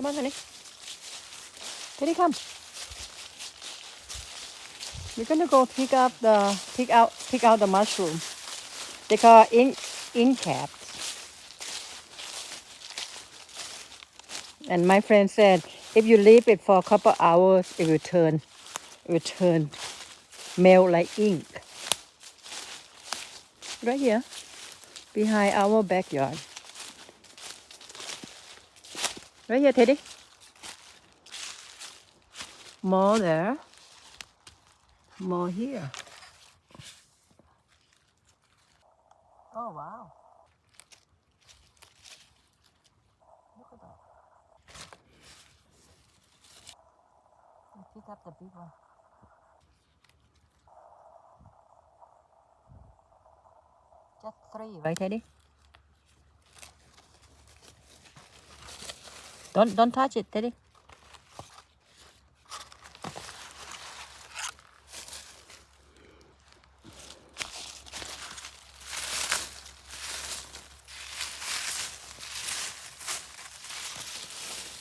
Come on, honey. Teddy, come. We're gonna go pick out the mushroom. They call ink caps. And my friend said if you leave it for a couple hours, it will turn melt like ink. Right here, behind our backyard. Right here, Teddy. More there. More here. Oh, wow. Look at that. You pick up the big one. Just 3, right, Teddy? Don't touch it, Teddy.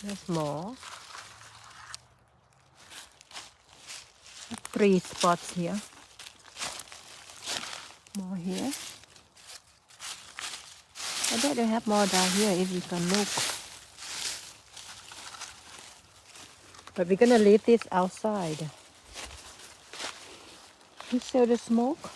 There's more. 3 spots here. More here. I bet they have more down here if you can look. But we're gonna leave this outside. You see the smoke?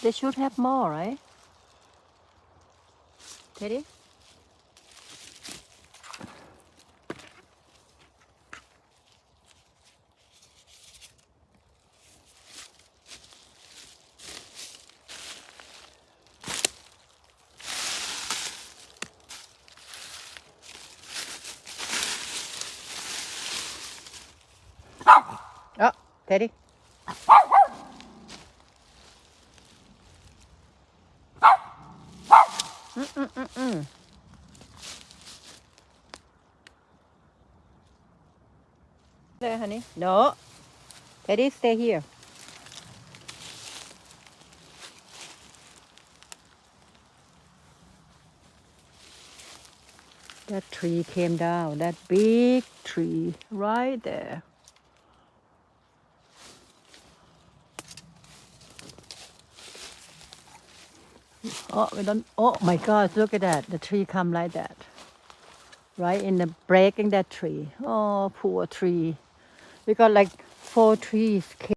They should have more, right? Teddy? Oh, Teddy. There, honey. No. Teddy, stay here. That tree came down. That big tree right there. Oh, we don't. Oh my God! Look at that. The tree come like that. Right in the breaking that tree. Oh, poor tree. We got like 4 trees.